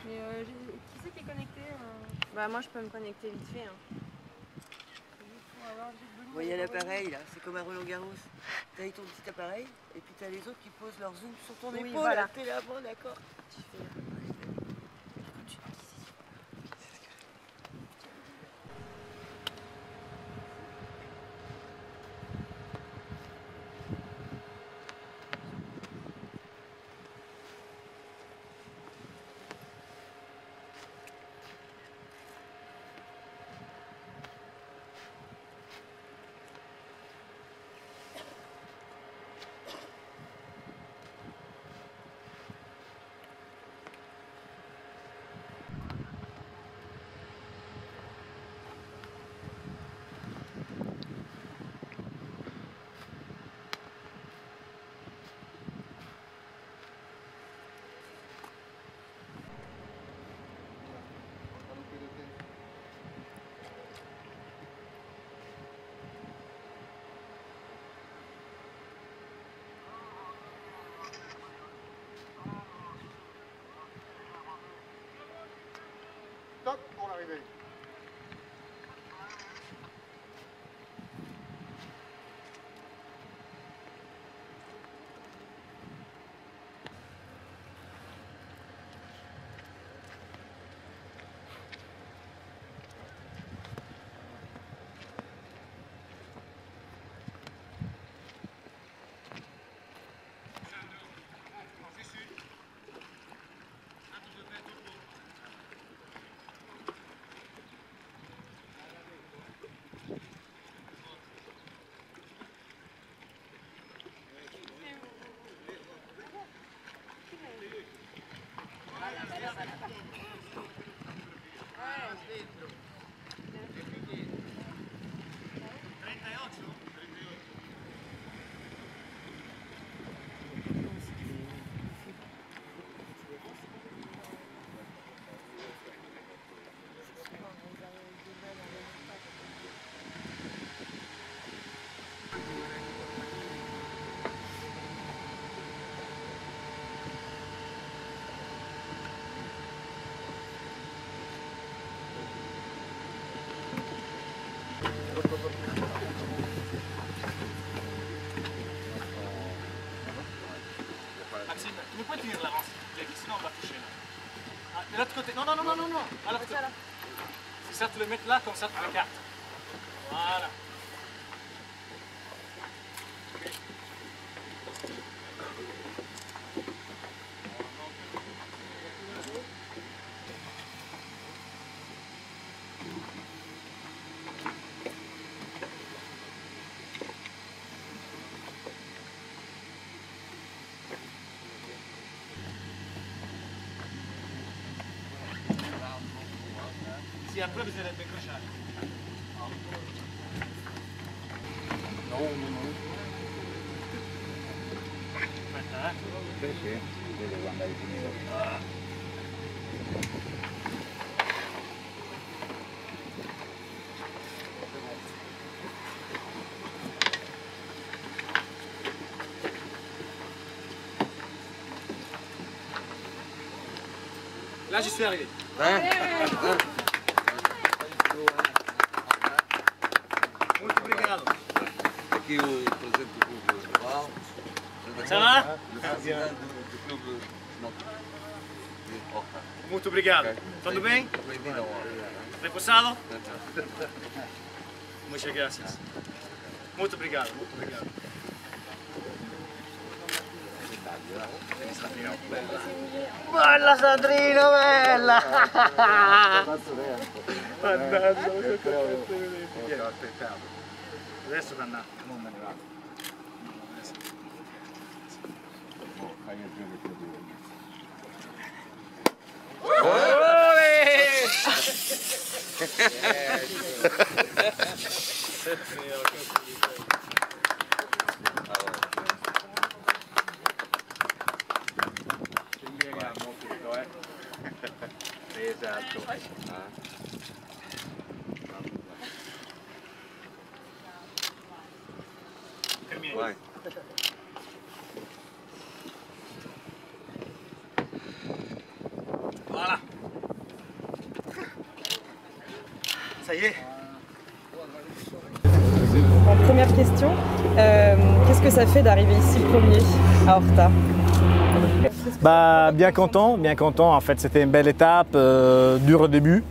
Mais qui c'est qui est connecté Bah moi je peux me connecter vite fait. Hein. Vous voyez l'appareil là, c'est comme un Roland Garros. Tu as ton petit appareil et puis tu as les autres qui posent leur zoom sur ton épaule. Voilà. T'es là, bon d'accord. Stop pour l'arrivée. Maxime, tu peux tenir l'avance, sinon on va toucher là. Ah, de l'autre côté, non, non, non, non, non, non, à l'autre côté. C'est ça, tu le mets là, comme ça tu l'écartes. Voilà. Sì, a bisognerebbe incrociare. No, no, no. Aspetta, Sì, sì, vedo quando hai finito. Là, j'y suis arrivé. Muito obrigado. Aqui o presidente do clube local. Ça va? O presidente do clube Muito obrigado. Tudo bem? Bem-vindo ao Repousado? Muchas gracias. Muito obrigado, muito obrigado. Bella Sandrino, bella! Mannaggia, Ho aspettato. adesso Canna. Non me ne vado. Oh, fai il gioco che ti devo. Esatto. Vai. Voilà. Ça y est. En première question, qu'est-ce que ça fait d'arriver ici premier à Horta? Bah, bien content. En fait, c'était une belle étape, dure au début.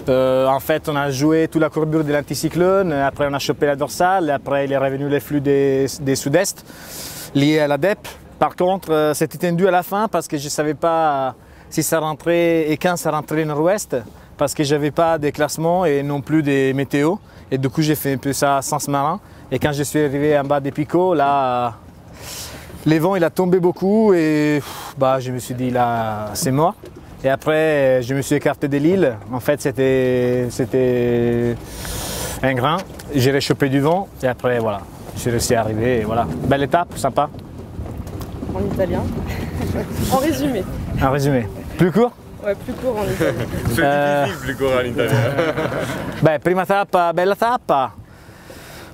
En fait, on a joué toute la courbure de l'anticyclone, après on a chopé la dorsale, après il est revenu les flux des sud-est liés à la DEP. Par contre, c'était tendu à la fin parce que je ne savais pas si ça rentrait et quand ça rentrait nord-ouest, parce que je n'avais pas des classements et non plus des météos. Et du coup, j'ai fait un peu ça sens marin. Et quand je suis arrivé en bas des picots, là, les vents, il a tombé beaucoup et bah, je me suis dit là, c'est mort. Et après, je me suis écarté de l'île. En fait, c'était un grain. J'ai réchauffé du vent et après, voilà, je suis réussi à arriver. Et voilà, belle étape, sympa. En italien. En résumé. En résumé. Plus court? Ouais, plus court en italien. C'est difficile, plus court in italiano. Beh, prima tappa, bella tappa.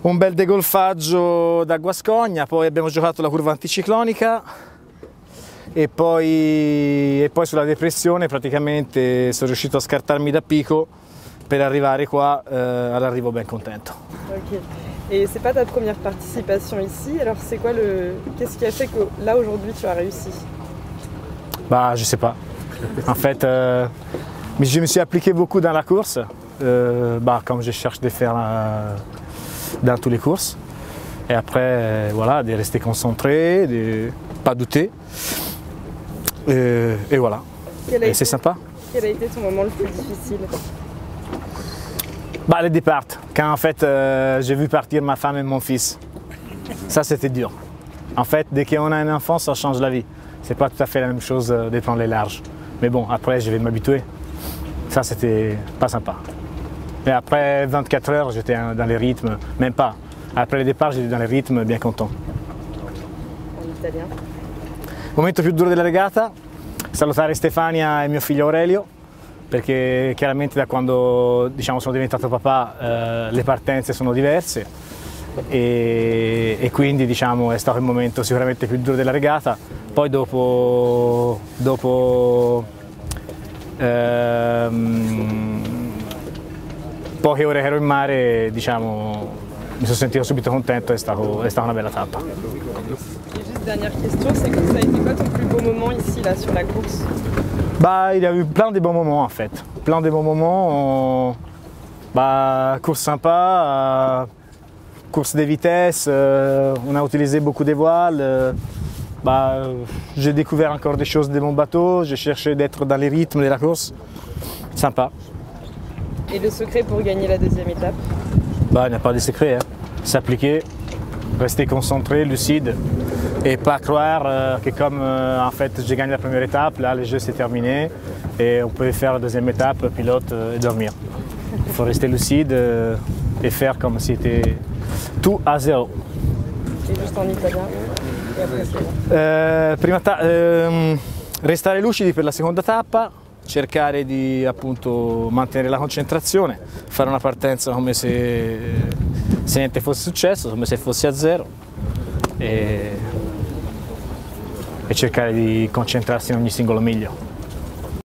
Un bel degolfaggio da Guascogna, poi abbiamo giocato la curva anticiclonica e poi sulla depressione praticamente sono riuscito a scartarmi da Pico per arrivare qua all'arrivo ben contento. Ok. Et c'est pas ta première participation ici, alors c'est quoi qu'est-ce qui a fait que là aujourd'hui tu as réussi? Bah, je sais pas. En fait, mais je me suis appliqué beaucoup dans la course, bah, comme je cherche de faire dans toutes les courses. Et après, voilà, de rester concentré, de ne pas douter. Et voilà. Et c'est sympa. Quel a été ton moment le plus difficile? Bah, le départ, quand en fait j'ai vu partir ma femme et mon fils. Ça, c'était dur. En fait, dès qu'on a un enfant, ça change la vie. C'est pas tout à fait la même chose de prendre les larges. Mais bon, après, je vais m'habituer. Ça, c'était pas sympa. Et après 24 heures, j'étais dans les rythmes, même pas. Après le départ, j'étais dans les rythmes bien content. En italien. Il momento più duro della regata, salutare Stefania e mio figlio Aurelio, perché chiaramente da quando sono diventato papà le partenze sono diverse e quindi è stato il momento sicuramente più duro della regata. Poi dopo poche ore che ero in mare, mi sono sentito subito contento, è stata una bella tappa. Et juste dernière question, ça a été quoi ton plus beau moment ici là sur la course? Bah, il y a eu plein de bons moments en fait, plein de bons moments. Bah, course sympa, course de vitesse, on a utilisé beaucoup de voiles. Bah, j'ai découvert encore des choses de mon bateau, j'ai cherché d'être dans les rythmes de la course. Sympa. Et le secret pour gagner la deuxième étape? Bah, il n'y a pas de secret, hein. S'appliquer, rester concentré, lucide et pas croire que comme en fait j'ai gagné la première étape, là le jeu c'est terminé et on peut faire la deuxième étape, pilote et dormir. Il faut rester lucide et faire comme si c'était tout à zéro. Et juste en italien. Et après c'est bon. Restare lucidi per la seconda tappa, cercare di appunto mantenere la concentrazione, fare una partenza come se niente fosse successo, come se fosse a zero e cercare di concentrarsi in ogni singolo miglio.